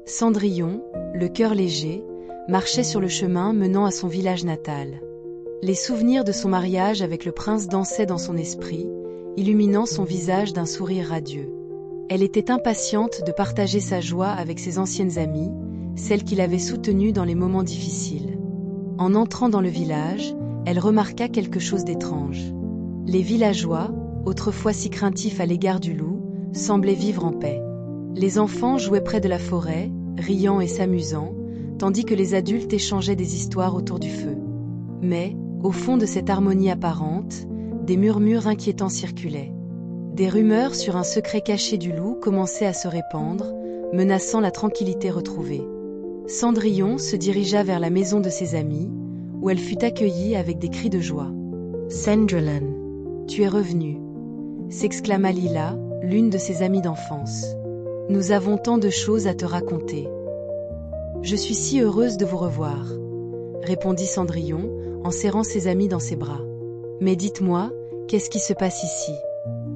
Cendrillon, le cœur léger, marchait sur le chemin menant à son village natal. Les souvenirs de son mariage avec le prince dansaient dans son esprit, illuminant son visage d'un sourire radieux. Elle était impatiente de partager sa joie avec ses anciennes amies, celles qui l'avaient soutenue dans les moments difficiles. En entrant dans le village, elle remarqua quelque chose d'étrange. Les villageois, autrefois si craintifs à l'égard du loup, semblaient vivre en paix. Les enfants jouaient près de la forêt, riant et s'amusant, tandis que les adultes échangeaient des histoires autour du feu. Mais, au fond de cette harmonie apparente, des murmures inquiétants circulaient. Des rumeurs sur un secret caché du loup commençaient à se répandre, menaçant la tranquillité retrouvée. Cendrillon se dirigea vers la maison de ses amis, où elle fut accueillie avec des cris de joie. « Cendrillon, tu es revenue !» s'exclama Lila, l'une de ses amies d'enfance. « Nous avons tant de choses à te raconter. »« Je suis si heureuse de vous revoir », répondit Cendrillon, en serrant ses amis dans ses bras. « Mais dites-moi, qu'est-ce qui se passe ici ?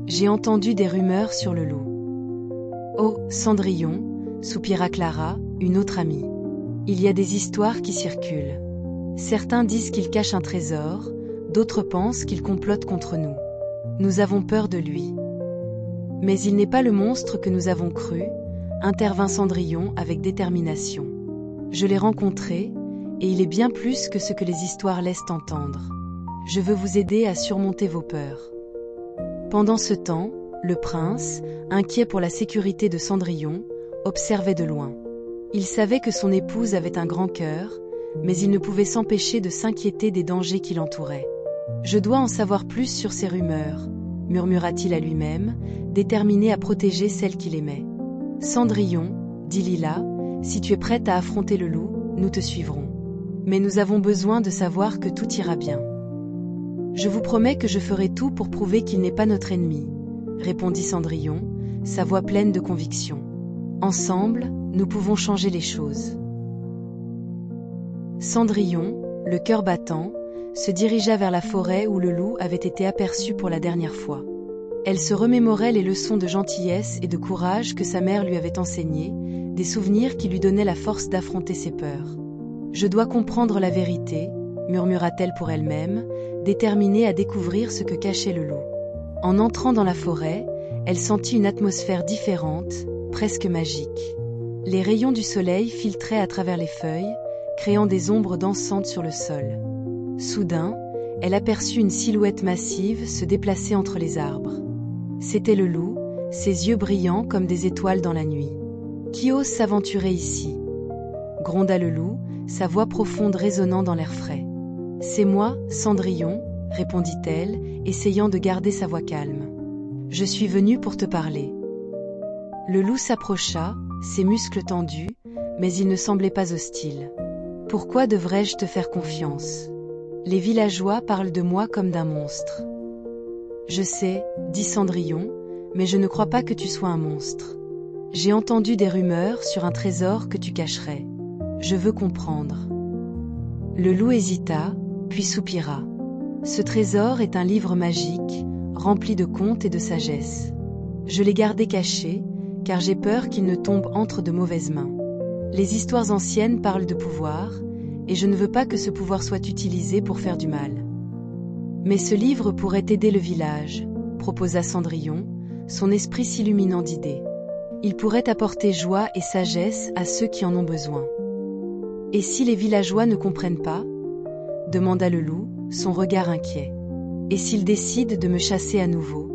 J'ai entendu des rumeurs sur le loup. »« Oh, Cendrillon !» soupira Clara, une autre amie. « Il y a des histoires qui circulent. Certains disent qu'il cache un trésor, d'autres pensent qu'il complote contre nous. Nous avons peur de lui. » « Mais il n'est pas le monstre que nous avons cru, » intervint Cendrillon avec détermination. « Je l'ai rencontré, et il est bien plus que ce que les histoires laissent entendre. Je veux vous aider à surmonter vos peurs. » Pendant ce temps, le prince, inquiet pour la sécurité de Cendrillon, observait de loin. Il savait que son épouse avait un grand cœur, mais il ne pouvait s'empêcher de s'inquiéter des dangers qui l'entouraient. « Je dois en savoir plus sur ces rumeurs, » murmura-t-il à lui-même, déterminé à protéger celle qu'il aimait. « Cendrillon, dit Lila, si tu es prête à affronter le loup, nous te suivrons. Mais nous avons besoin de savoir que tout ira bien. »« Je vous promets que je ferai tout pour prouver qu'il n'est pas notre ennemi, » répondit Cendrillon, sa voix pleine de conviction. « Ensemble, nous pouvons changer les choses. » Cendrillon, le cœur battant, se dirigea vers la forêt où le loup avait été aperçu pour la dernière fois. Elle se remémorait les leçons de gentillesse et de courage que sa mère lui avait enseignées, des souvenirs qui lui donnaient la force d'affronter ses peurs. « Je dois comprendre la vérité, » murmura-t-elle pour elle-même, déterminée à découvrir ce que cachait le loup. En entrant dans la forêt, elle sentit une atmosphère différente, presque magique. Les rayons du soleil filtraient à travers les feuilles, créant des ombres dansantes sur le sol. Soudain, elle aperçut une silhouette massive se déplacer entre les arbres. C'était le loup, ses yeux brillants comme des étoiles dans la nuit. « Qui ose s'aventurer ici ?» gronda le loup, sa voix profonde résonnant dans l'air frais. « C'est moi, Cendrillon, » répondit-elle, essayant de garder sa voix calme. « Je suis venue pour te parler. » Le loup s'approcha, ses muscles tendus, mais il ne semblait pas hostile. « Pourquoi devrais-je te faire confiance ? Les villageois parlent de moi comme d'un monstre. »« Je sais, » dit Cendrillon, « mais je ne crois pas que tu sois un monstre. J'ai entendu des rumeurs sur un trésor que tu cacherais. Je veux comprendre. » Le loup hésita, puis soupira. « Ce trésor est un livre magique, rempli de contes et de sagesse. Je l'ai gardé caché, car j'ai peur qu'il ne tombe entre de mauvaises mains. Les histoires anciennes parlent de pouvoir, et je ne veux pas que ce pouvoir soit utilisé pour faire du mal. »« Mais ce livre pourrait aider le village, » proposa Cendrillon, son esprit s'illuminant d'idées. « Il pourrait apporter joie et sagesse à ceux qui en ont besoin. »« Et si les villageois ne comprennent pas ? » demanda le loup, son regard inquiet. « Et s'ils décident de me chasser à nouveau ? » ?»«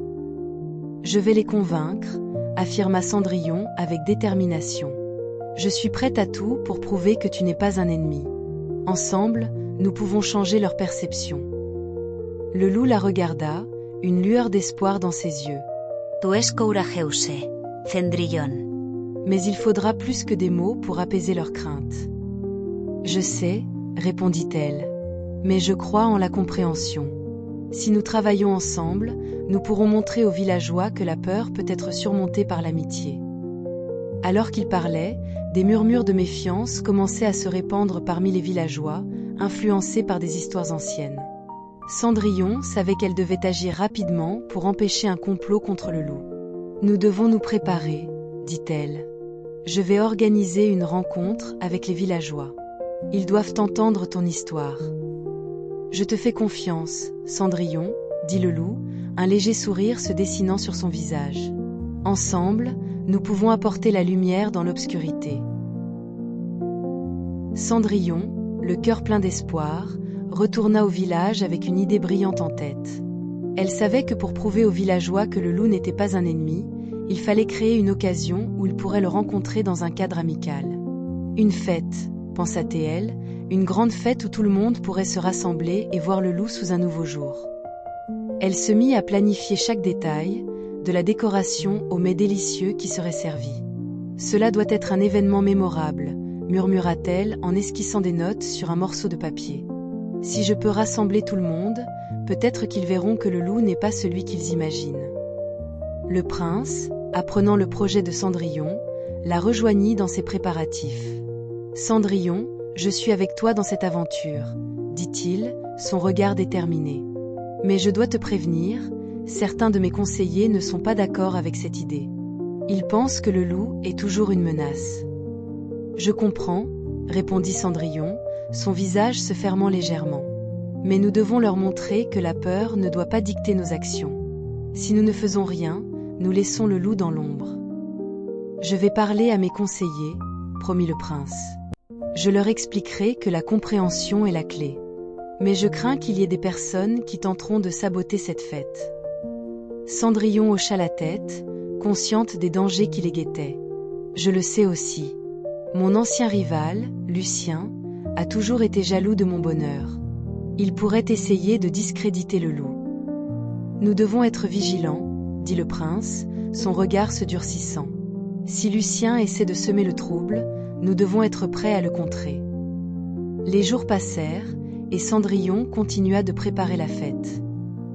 Je vais les convaincre, » affirma Cendrillon avec détermination. « Je suis prête à tout pour prouver que tu n'es pas un ennemi. Ensemble, nous pouvons changer leur perception. » Le loup la regarda, une lueur d'espoir dans ses yeux. « Tu es courageuse, Cendrillon. Mais il faudra plus que des mots pour apaiser leurs craintes. »« Je sais, » répondit-elle, « mais je crois en la compréhension. Si nous travaillons ensemble, nous pourrons montrer aux villageois que la peur peut être surmontée par l'amitié. » Alors qu'il parlait, des murmures de méfiance commençaient à se répandre parmi les villageois, influencés par des histoires anciennes. Cendrillon savait qu'elle devait agir rapidement pour empêcher un complot contre le loup. « Nous devons nous préparer, » dit-elle. Je vais organiser une rencontre avec les villageois. Ils doivent entendre ton histoire. Je te fais confiance, Cendrillon, dit le loup, un léger sourire se dessinant sur son visage. Ensemble, nous pouvons apporter la lumière dans l'obscurité. Cendrillon, le cœur plein d'espoir, retourna au village avec une idée brillante en tête. Elle savait que pour prouver aux villageois que le loup n'était pas un ennemi, il fallait créer une occasion où ils pourraient le rencontrer dans un cadre amical. Une fête, pensa-t-elle, une grande fête où tout le monde pourrait se rassembler et voir le loup sous un nouveau jour. Elle se mit à planifier chaque détail, de la décoration aux mets délicieux qui seraient servis. Cela doit être un événement mémorable, murmura-t-elle en esquissant des notes sur un morceau de papier. Si je peux rassembler tout le monde, peut-être qu'ils verront que le loup n'est pas celui qu'ils imaginent. Le prince, apprenant le projet de Cendrillon, la rejoignit dans ses préparatifs. Cendrillon, je suis avec toi dans cette aventure, dit-il, son regard déterminé. Mais je dois te prévenir, certains de mes conseillers ne sont pas d'accord avec cette idée. Ils pensent que le loup est toujours une menace. Je comprends, répondit Cendrillon, son visage se fermant légèrement. Mais nous devons leur montrer que la peur ne doit pas dicter nos actions. Si nous ne faisons rien, nous laissons le loup dans l'ombre. Je vais parler à mes conseillers, promit le prince. Je leur expliquerai que la compréhension est la clé. Mais je crains qu'il y ait des personnes qui tenteront de saboter cette fête. Cendrillon hocha la tête, consciente des dangers qui les guettaient. Je le sais aussi. Mon ancien rival, Lucien, a toujours été jaloux de mon bonheur. Il pourrait essayer de discréditer le loup. Nous devons être vigilants, dit le prince, son regard se durcissant. Si Lucien essaie de semer le trouble, nous devons être prêts à le contrer. Les jours passèrent, et Cendrillon continua de préparer la fête.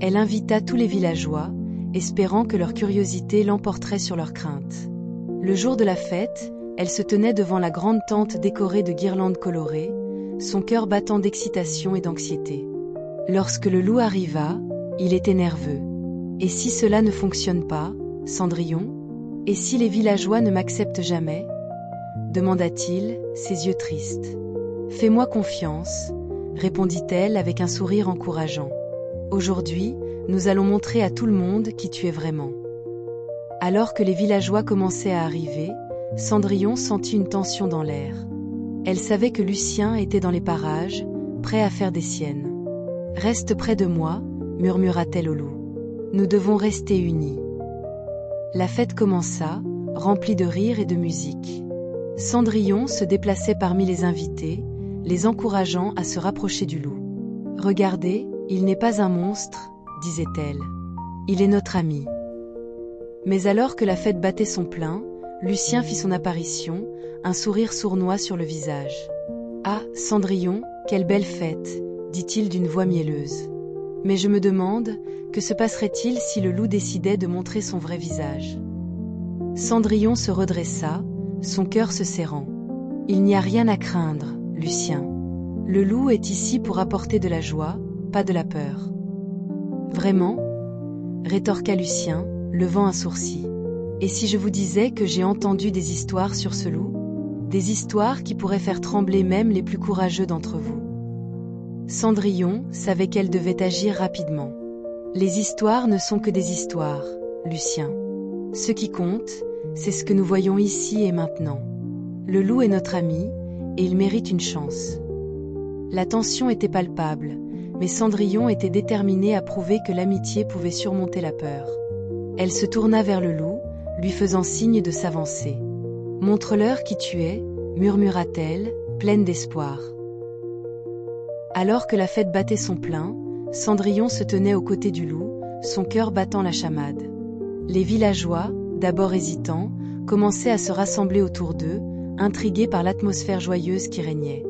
Elle invita tous les villageois, espérant que leur curiosité l'emporterait sur leur crainte. Le jour de la fête, elle se tenait devant la grande tente décorée de guirlandes colorées, son cœur battant d'excitation et d'anxiété. Lorsque le loup arriva, il était nerveux. Et si cela ne fonctionne pas, Cendrillon? Et si les villageois ne m'acceptent jamais? Demanda-t-il, ses yeux tristes. Fais-moi confiance, répondit-elle avec un sourire encourageant. Aujourd'hui, nous allons montrer à tout le monde qui tu es vraiment. Alors que les villageois commençaient à arriver, Cendrillon sentit une tension dans l'air. Elle savait que Lucien était dans les parages, prêt à faire des siennes. « Reste près de moi », murmura-t-elle au loup. « Nous devons rester unis. » La fête commença, remplie de rires et de musique. Cendrillon se déplaçait parmi les invités, les encourageant à se rapprocher du loup. « Regardez, il n'est pas un monstre, » disait-elle. « Il est notre ami. » Mais alors que la fête battait son plein, Lucien fit son apparition, un sourire sournois sur le visage. « Ah, Cendrillon, quelle belle fête !» dit-il d'une voix mielleuse. « Mais je me demande, que se passerait-il si le loup décidait de montrer son vrai visage ?» Cendrillon se redressa, son cœur se serrant. « Il n'y a rien à craindre, Lucien. Le loup est ici pour apporter de la joie, pas de la peur. »« Vraiment ?» rétorqua Lucien, levant un sourcil. « Et si je vous disais que j'ai entendu des histoires sur ce loup ? Des histoires qui pourraient faire trembler même les plus courageux d'entre vous. » Cendrillon savait qu'elle devait agir rapidement. « Les histoires ne sont que des histoires, Lucien. Ce qui compte, c'est ce que nous voyons ici et maintenant. Le loup est notre ami, et il mérite une chance. » La tension était palpable, mais Cendrillon était déterminée à prouver que l'amitié pouvait surmonter la peur. Elle se tourna vers le loup, lui faisant signe de s'avancer. « Montre-leur qui tu es, » murmura-t-elle, pleine d'espoir. Alors que la fête battait son plein, Cendrillon se tenait aux côtés du loup, son cœur battant la chamade. Les villageois, d'abord hésitants, commençaient à se rassembler autour d'eux, intrigués par l'atmosphère joyeuse qui régnait.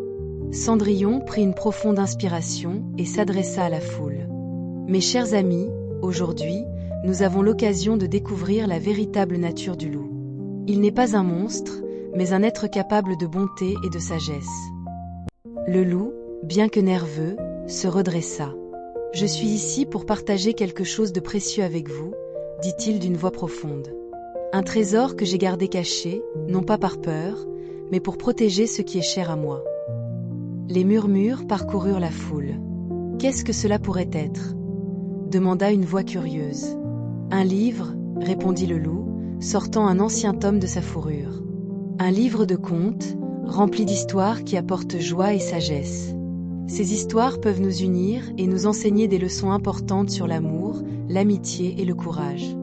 Cendrillon prit une profonde inspiration et s'adressa à la foule. « Mes chers amis, aujourd'hui, nous avons l'occasion de découvrir la véritable nature du loup. Il n'est pas un monstre, mais un être capable de bonté et de sagesse. » Le loup, bien que nerveux, se redressa. « Je suis ici pour partager quelque chose de précieux avec vous, dit-il d'une voix profonde. Un trésor que j'ai gardé caché, non pas par peur, mais pour protéger ce qui est cher à moi. » Les murmures parcoururent la foule. « Qu'est-ce que cela pourrait être ?» demanda une voix curieuse. « Un livre, » répondit le loup, sortant un ancien tome de sa fourrure. « Un livre de contes, rempli d'histoires qui apportent joie et sagesse. Ces histoires peuvent nous unir et nous enseigner des leçons importantes sur l'amour, l'amitié et le courage. »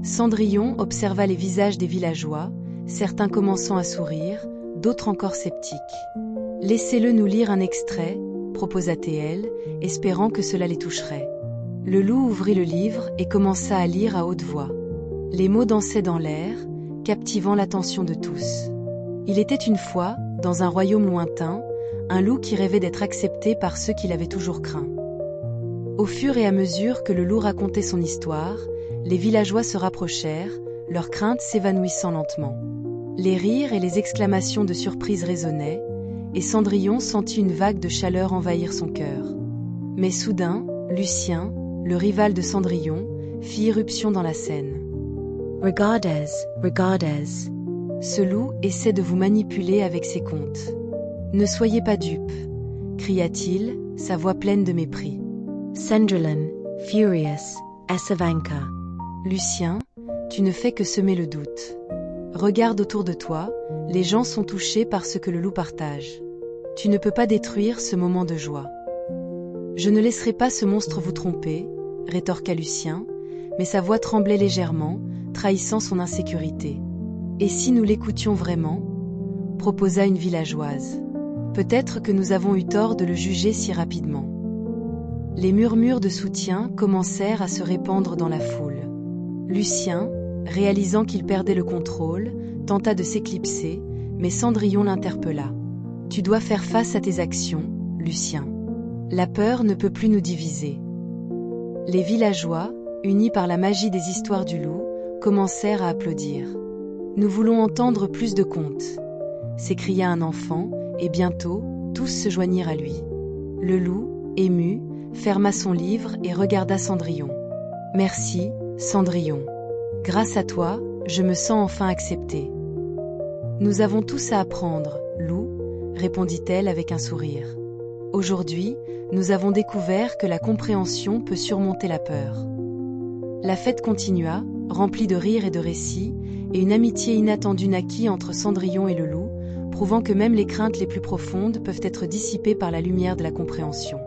Cendrillon observa les visages des villageois, certains commençant à sourire, d'autres encore sceptiques. « Laissez-le nous lire un extrait, » proposa-t-elle, espérant que cela les toucherait. Le loup ouvrit le livre et commença à lire à haute voix. Les mots dansaient dans l'air, captivant l'attention de tous. Il était une fois, dans un royaume lointain, un loup qui rêvait d'être accepté par ceux qui l'avaient toujours craint. Au fur et à mesure que le loup racontait son histoire, les villageois se rapprochèrent, leurs craintes s'évanouissant lentement. Les rires et les exclamations de surprise résonnaient, et Cendrillon sentit une vague de chaleur envahir son cœur. Mais soudain, Lucien, le rival de Cendrillon, fit irruption dans la scène. « Regardez, regardez. Ce loup essaie de vous manipuler avec ses contes. Ne soyez pas dupes, » cria-t-il, sa voix pleine de mépris. Cendrillon, furious, Asavanka. Lucien, tu ne fais que semer le doute. Regarde autour de toi, les gens sont touchés par ce que le loup partage. Tu ne peux pas détruire ce moment de joie. Je ne laisserai pas ce monstre vous tromper, rétorqua Lucien, mais sa voix tremblait légèrement, trahissant son insécurité. Et si nous l'écoutions vraiment ? Proposa une villageoise. Peut-être que nous avons eu tort de le juger si rapidement. Les murmures de soutien commencèrent à se répandre dans la foule. Lucien, réalisant qu'il perdait le contrôle, tenta de s'éclipser, mais Cendrillon l'interpella. « Tu dois faire face à tes actions, Lucien. La peur ne peut plus nous diviser. » Les villageois, unis par la magie des histoires du loup, commencèrent à applaudir. « Nous voulons entendre plus de contes !» s'écria un enfant, et bientôt, tous se joignirent à lui. Le loup, ému, ferma son livre et regarda Cendrillon. « Merci, Cendrillon. Grâce à toi, je me sens enfin acceptée. »« Nous avons tous à apprendre, loup, » répondit-elle avec un sourire. « Aujourd'hui, nous avons découvert que la compréhension peut surmonter la peur. » La fête continua, remplie de rires et de récits, et une amitié inattendue naquit entre Cendrillon et le loup, prouvant que même les craintes les plus profondes peuvent être dissipées par la lumière de la compréhension.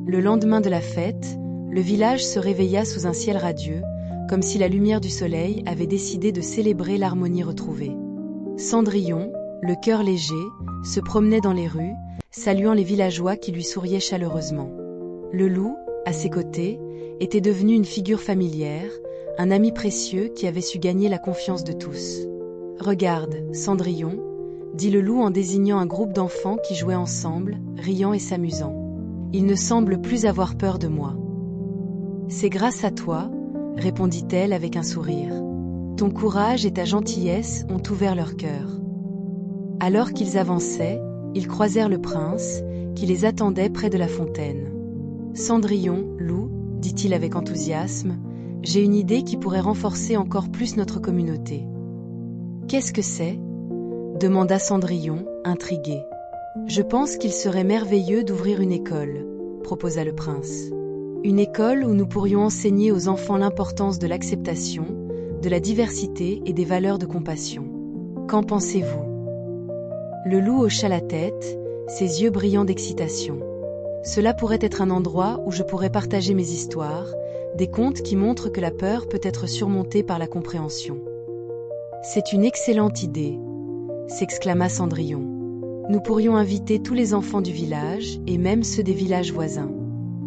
Le lendemain de la fête, le village se réveilla sous un ciel radieux, comme si la lumière du soleil avait décidé de célébrer l'harmonie retrouvée. Cendrillon, le cœur léger, se promenait dans les rues, saluant les villageois qui lui souriaient chaleureusement. Le loup, à ses côtés, était devenu une figure familière, un ami précieux qui avait su gagner la confiance de tous. « Regarde, Cendrillon, » dit le loup en désignant un groupe d'enfants qui jouaient ensemble, riant et s'amusant. « Ils ne semblent plus avoir peur de moi. »« C'est grâce à toi, » répondit-elle avec un sourire. « Ton courage et ta gentillesse ont ouvert leur cœur. » Alors qu'ils avançaient, ils croisèrent le prince, qui les attendait près de la fontaine. « Cendrillon, loup, » dit-il avec enthousiasme, « j'ai une idée qui pourrait renforcer encore plus notre communauté. »« Qu'est-ce que c'est » demanda Cendrillon, intrigué. « Je pense qu'il serait merveilleux d'ouvrir une école, » proposa le prince. « Une école où nous pourrions enseigner aux enfants l'importance de l'acceptation, de la diversité et des valeurs de compassion. Qu'en pensez-vous » Le loup hocha la tête, ses yeux brillants d'excitation. « Cela pourrait être un endroit où je pourrais partager mes histoires, des contes qui montrent que la peur peut être surmontée par la compréhension. »« C'est une excellente idée !» s'exclama Cendrillon. « Nous pourrions inviter tous les enfants du village et même ceux des villages voisins.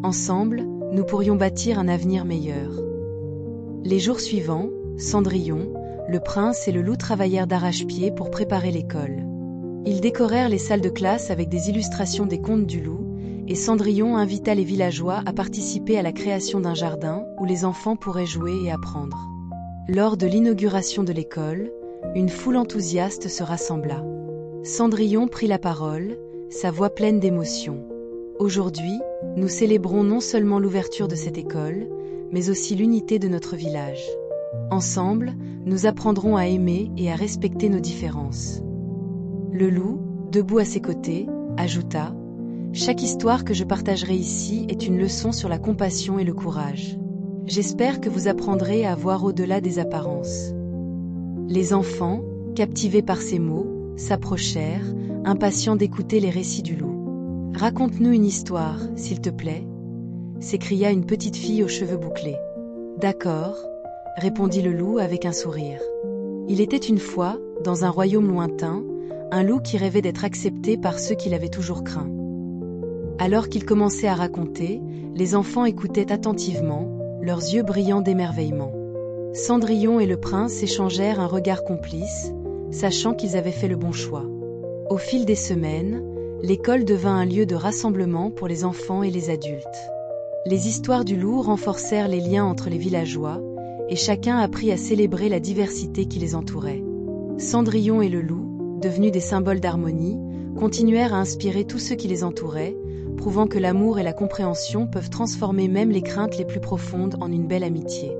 Ensemble, nous pourrions bâtir un avenir meilleur. » Les jours suivants, Cendrillon, le prince et le loup travaillèrent d'arrache-pied pour préparer l'école. Ils décorèrent les salles de classe avec des illustrations des contes du loup, et Cendrillon invita les villageois à participer à la création d'un jardin où les enfants pourraient jouer et apprendre. Lors de l'inauguration de l'école, une foule enthousiaste se rassembla. Cendrillon prit la parole, sa voix pleine d'émotion. « Aujourd'hui, nous célébrons non seulement l'ouverture de cette école, mais aussi l'unité de notre village. Ensemble, nous apprendrons à aimer et à respecter nos différences. Le loup, debout à ses côtés, ajouta : chaque histoire que je partagerai ici est une leçon sur la compassion et le courage. J'espère que vous apprendrez à voir au-delà des apparences. Les enfants, captivés par ces mots, s'approchèrent, impatients d'écouter les récits du loup. « Raconte-nous une histoire, s'il te plaît » s'écria une petite fille aux cheveux bouclés. « D'accord, » répondit le loup avec un sourire. Il était une fois, dans un royaume lointain, un loup qui rêvait d'être accepté par ceux qui l'avaient toujours craint. Alors qu'il commençait à raconter, les enfants écoutaient attentivement, leurs yeux brillants d'émerveillement. Cendrillon et le prince échangèrent un regard complice, sachant qu'ils avaient fait le bon choix. Au fil des semaines, l'école devint un lieu de rassemblement pour les enfants et les adultes. Les histoires du loup renforcèrent les liens entre les villageois, et chacun apprit à célébrer la diversité qui les entourait. Cendrillon et le loup, devenus des symboles d'harmonie, continuèrent à inspirer tous ceux qui les entouraient, prouvant que l'amour et la compréhension peuvent transformer même les craintes les plus profondes en une belle amitié.